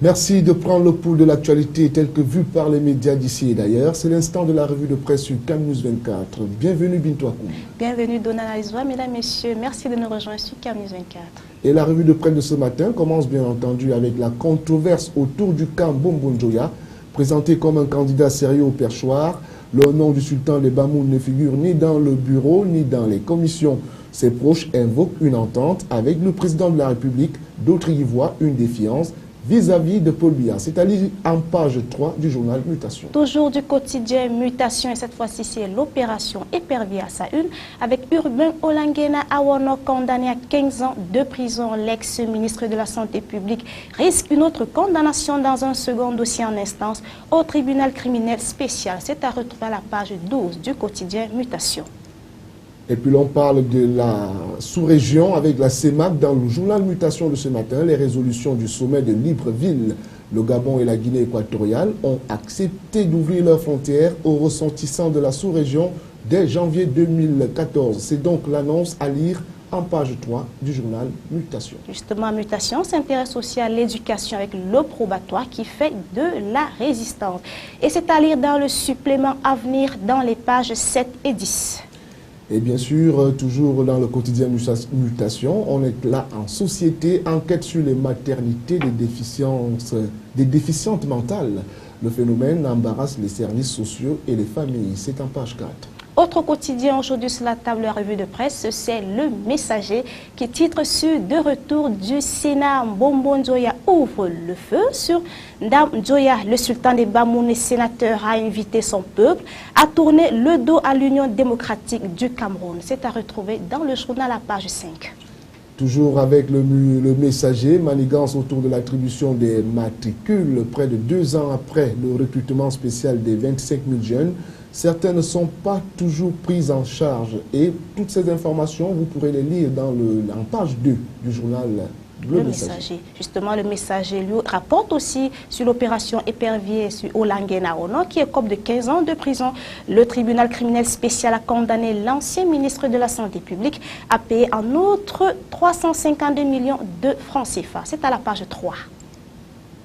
Merci de prendre le pouls de l'actualité telle que vue par les médias d'ici et d'ailleurs. C'est l'instant de la revue de presse sur Cam News 24. Bienvenue Bintou Akoum. Bienvenue Donald Alizwa, mesdames, messieurs, merci de nous rejoindre sur Cam News 24. Et la revue de presse de ce matin commence bien entendu avec la controverse autour du camp Bombon-Joya, présenté comme un candidat sérieux au perchoir. Le nom du sultan des Bamoun ne figure ni dans le bureau ni dans les commissions. Ses proches invoquent une entente avec le président de la République. D'autres y voient une défiance vis-à-vis de Paul Biya. C'est à lire en page 3 du journal Mutation. Toujours du quotidien Mutation, et cette fois-ci c'est l'opération épervier à sa une, avec Urbain Olanguena Awono condamné à 15 ans de prison. L'ex-ministre de la Santé publique risque une autre condamnation dans un second dossier en instance au tribunal criminel spécial. C'est à retrouver à la page 12 du quotidien Mutation. Et puis l'on parle de la sous-région avec la CEMAC dans le journal Mutation de ce matin. Les résolutions du sommet de Libreville, le Gabon et la Guinée équatoriale ont accepté d'ouvrir leurs frontières aux ressortissants de la sous-région dès janvier 2014. C'est donc l'annonce à lire en page 3 du journal Mutation. Justement, Mutation s'intéresse aussi à l'éducation avec le probatoire qui fait de la résistance. Et c'est à lire dans le supplément Avenir dans les pages 7 et 10. Et bien sûr, toujours dans le quotidien Mutation, on est là en société, enquête sur les maternités des déficientes mentales. Le phénomène embarrasse les services sociaux et les familles. C'est en page 4. Autre quotidien aujourd'hui sur la table de la revue de presse, c'est Le Messager qui titre sur de retour du Sénat. Bombon Joya ouvre le feu sur Ndam Joya. Le sultan des Bamoun et sénateur a invité son peuple à tourner le dos à l'Union démocratique du Cameroun. C'est à retrouver dans le journal à page 5. Toujours avec le Messager, manigance autour de l'attribution des matricules près de 2 ans après le recrutement spécial des 25 000 jeunes. Certaines ne sont pas toujours prises en charge et toutes ces informations, vous pourrez les lire en page 2 du journal Le Messager. Justement, Le Messager lui rapporte aussi sur l'opération épervier sur Olanguena Awono qui écope de 15 ans de prison. Le tribunal criminel spécial a condamné l'ancien ministre de la Santé publique à payer en outre 352 millions de francs CFA. C'est à la page 3.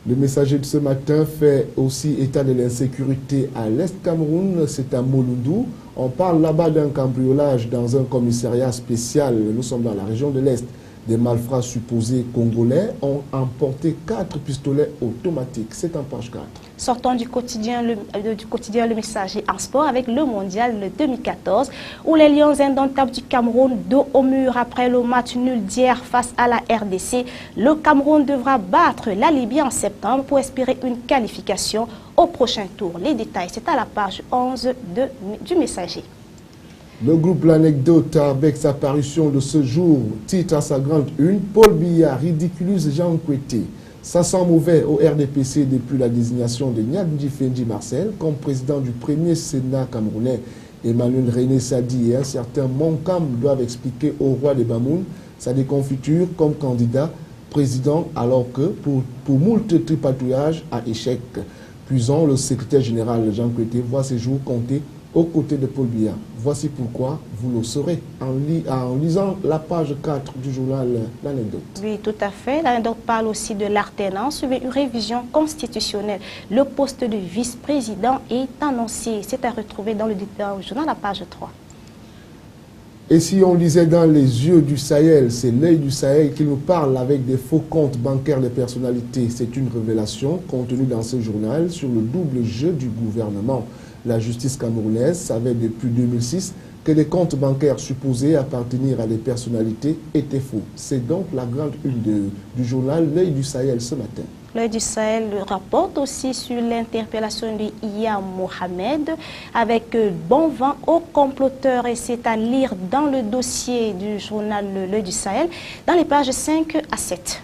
Le Messager de ce matin fait aussi état de l'insécurité à l'Est Cameroun, c'est à Mouloudou. On parle là-bas d'un cambriolage dans un commissariat spécial. Nous sommes dans la région de l'Est. Des malfrats supposés congolais ont emporté 4 pistolets automatiques. C'est en page 4. Sortons du quotidien Le Messager en sport avec le mondial 2014 où les Lions indomptables du Cameroun dos au mur après le match nul d'hier face à la RDC. Le Cameroun devra battre la Libye en septembre pour espérer une qualification au prochain tour. Les détails, c'est à la page 11 du Messager. Le groupe L'Anecdote, avec sa parution de ce jour, titre à sa grande une, Paul Biya ridiculise Jean Nkoueté. Ça sent mauvais au RDPC depuis la désignation de Nyadji Fendi Marcel comme président du premier Sénat camerounais. Emmanuel René Sadi et un certain Monkam doivent expliquer au roi des Bamoun sa déconfiture comme candidat président alors que pour moult tripatouillage à échec. Puisant, le secrétaire général Jean Nkoueté voit ses jours comptés aux côtés de Paul Biya. Voici pourquoi vous le saurez en lisant la page 4 du journal L'Anecdote. Oui, tout à fait. L'Anecdote parle aussi de l'alternance avec une révision constitutionnelle. Le poste de vice-président est annoncé. C'est à retrouver dans le journal la page 3. Et si on lisait dans les yeux du Sahel, c'est l'œil du Sahel qui nous parle avec des faux comptes bancaires de personnalités. C'est une révélation contenue dans ce journal sur le double jeu du gouvernement. La justice camerounaise savait depuis 2006 que les comptes bancaires supposés appartenir à des personnalités étaient faux. C'est donc la grande une du journal L'œil du Sahel ce matin. L'œil du Sahel rapporte aussi sur l'interpellation de Iya Mohamed avec bon vent aux comploteurs et c'est à lire dans le dossier du journal L'œil du Sahel dans les pages 5 à 7.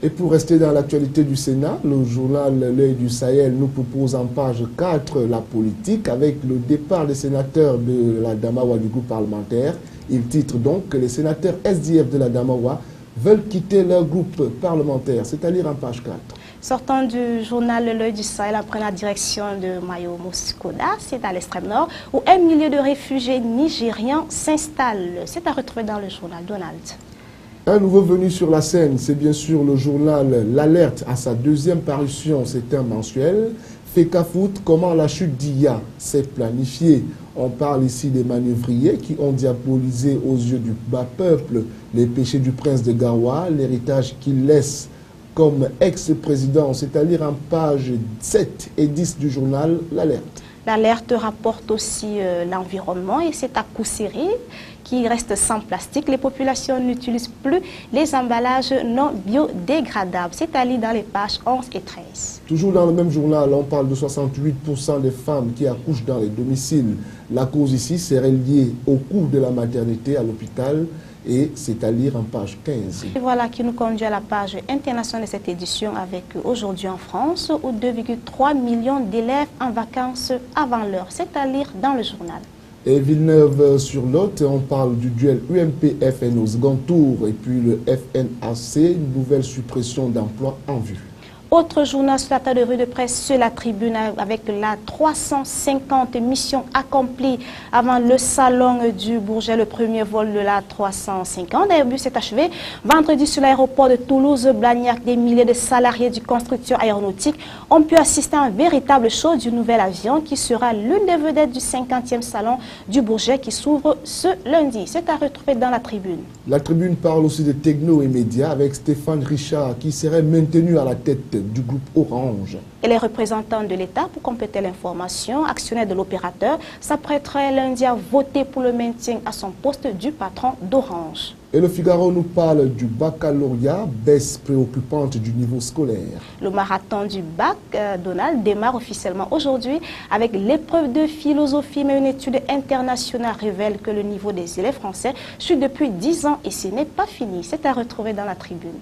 Et pour rester dans l'actualité du Sénat, le journal L'œil du Sahel nous propose en page 4 la politique avec le départ des sénateurs de la Damawa du groupe parlementaire. Il titre donc que les sénateurs SDF de la Damawa veulent quitter leur groupe parlementaire. C'est à lire en page 4. Sortant du journal L'œil du Sahel, après la direction de Mayo Mouskoda, c'est à l'extrême nord, où un millier de réfugiés nigérians s'installent. C'est à retrouver dans le journal Donald. Un nouveau venu sur la scène, c'est bien sûr le journal L'Alerte à sa deuxième parution, c'est un mensuel. Fecafoot, comment la chute d'Ia s'est planifiée. On parle ici des manœuvriers qui ont diabolisé aux yeux du bas peuple les péchés du prince de Gawa, l'héritage qu'il laisse comme ex-président, c'est à lire en pages 7 et 10 du journal L'Alerte. L'Alerte rapporte aussi l'environnement et c'est à coup serré qui reste sans plastique. Les populations n'utilisent plus les emballages non biodégradables. C'est à lire dans les pages 11 et 13. Toujours dans le même journal, on parle de 68% des femmes qui accouchent dans les domiciles. La cause ici serait liée au coût de la maternité à l'hôpital et c'est à lire en page 15. Et voilà qui nous conduit à la page internationale de cette édition avec aujourd'hui en France où 2,3 millions d'élèves en vacances avant l'heure. C'est à lire dans le journal. Et Villeneuve-sur-Lot, on parle du duel UMP-FN au second tour et puis le FNAC, une nouvelle suppression d'emplois en vue. Autre journal sur la table de rue de presse sur la tribune avec la 350 missions accomplies avant le salon du Bourget, le premier vol de la 350. Airbus s'est achevé vendredi sur l'aéroport de Toulouse-Blagnac. Des milliers de salariés du constructeur aéronautique ont pu assister à un véritable show du nouvel avion qui sera l'une des vedettes du 50e salon du Bourget qui s'ouvre ce lundi. C'est à retrouver dans la tribune. La tribune parle aussi de techno et médias avec Stéphane Richard qui serait maintenu à la tête du groupe Orange. Et les représentants de l'État, pour compléter l'information, actionnaires de l'opérateur, s'apprêteraient lundi à voter pour le maintien à son poste du patron d'Orange. Et le Figaro nous parle du baccalauréat, baisse préoccupante du niveau scolaire. Le marathon du bac, Donald, démarre officiellement aujourd'hui avec l'épreuve de philosophie, mais une étude internationale révèle que le niveau des élèves français chute depuis 10 ans et ce n'est pas fini. C'est à retrouver dans la tribune.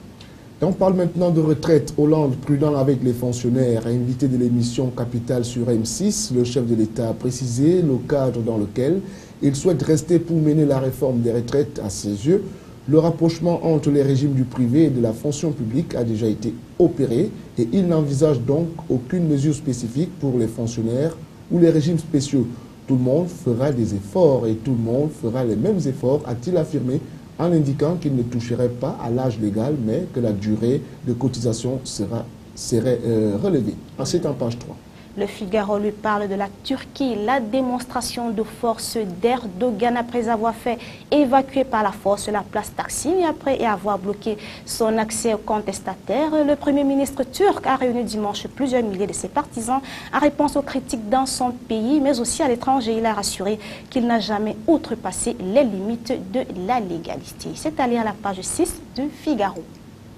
Et on parle maintenant de retraite. Hollande prudent avec les fonctionnaires. Invité de l'émission Capitale sur M6, le chef de l'État a précisé le cadre dans lequel il souhaite rester pour mener la réforme des retraites à ses yeux. Le rapprochement entre les régimes du privé et de la fonction publique a déjà été opéré et il n'envisage donc aucune mesure spécifique pour les fonctionnaires ou les régimes spéciaux. Tout le monde fera des efforts et tout le monde fera les mêmes efforts, a-t-il affirmé, en indiquant qu'il ne toucherait pas à l'âge légal, mais que la durée de cotisation serait relevée. C'est en page 3. Le Figaro lui parle de la Turquie, la démonstration de force d'Erdogan après avoir fait évacuer par la force la place Taksim et après avoir bloqué son accès aux contestataires. Le Premier ministre turc a réuni dimanche plusieurs milliers de ses partisans en réponse aux critiques dans son pays, mais aussi à l'étranger. Il a rassuré qu'il n'a jamais outrepassé les limites de la légalité. C'est à lire à la page 6 du Figaro.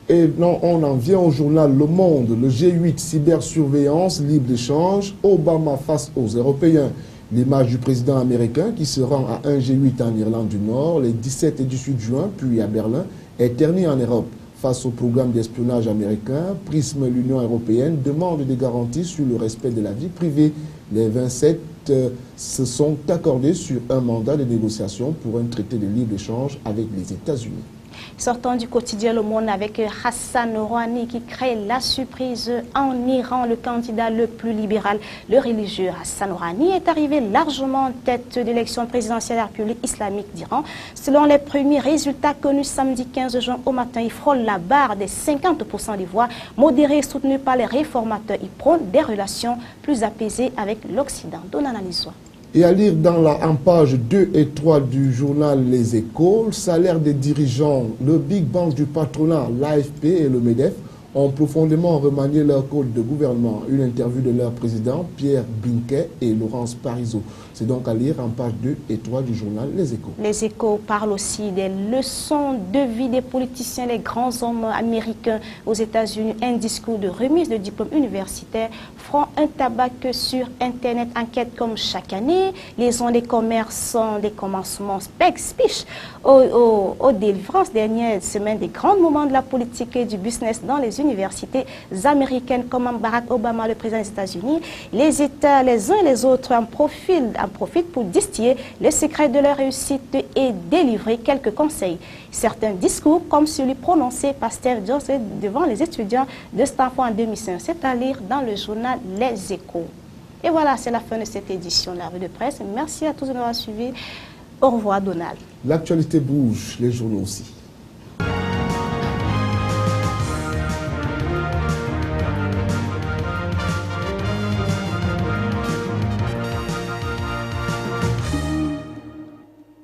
Et non, on en vient au journal Le Monde, le G8, cybersurveillance, libre-échange, Obama face aux Européens. L'image du président américain qui se rend à un G8 en Irlande du Nord les 17 et 18 juin, puis à Berlin, est terni en Europe. Face au programme d'espionnage américain, Prisme, l'Union européenne demande des garanties sur le respect de la vie privée. Les 27 se sont accordés sur un mandat de négociation pour un traité de libre-échange avec les États-Unis. Sortant du quotidien Le Monde avec Hassan Rouhani qui crée la surprise en Iran. Le candidat le plus libéral, le religieux Hassan Rouhani, est arrivé largement en tête de l'élection présidentielle de la République islamique d'Iran. Selon les premiers résultats connus samedi 15 juin au matin, il frôle la barre des 50% des voix. Modéré et soutenu par les réformateurs, il prône des relations plus apaisées avec l'Occident. Donne analyse. Et à lire en page 2 et 3 du journal Les Échos, le salaire des dirigeants, le Big Bang du patronat, l'AFP et le MEDEF ont profondément remanié leur code de gouvernement. Une interview de leur président, Pierre Binquet et Laurence Parisot. C'est donc à lire en page 2 et 3 du journal Les Échos. Les Échos parlent aussi des leçons de vie des politiciens, les grands hommes américains aux États-Unis. Un discours de remise de diplôme universitaire, front un tabac sur Internet, enquête comme chaque année, liaison des commerçants, des commencements, speech aux délivrances dernière semaine, des grands moments de la politique et du business dans les universités américaines comme Barack Obama, le président des États-Unis. Les États, les uns et les autres, en profitent pour distiller les secrets de leur réussite et délivrer quelques conseils. Certains discours, comme celui prononcé par Steve Jobs devant les étudiants de Stanford en 2005, c'est à lire dans le journal Les Échos. Et voilà, c'est la fin de cette édition de la revue de presse. Merci à tous de nous avoir suivis. Au revoir, Donald. L'actualité bouge, les journaux aussi.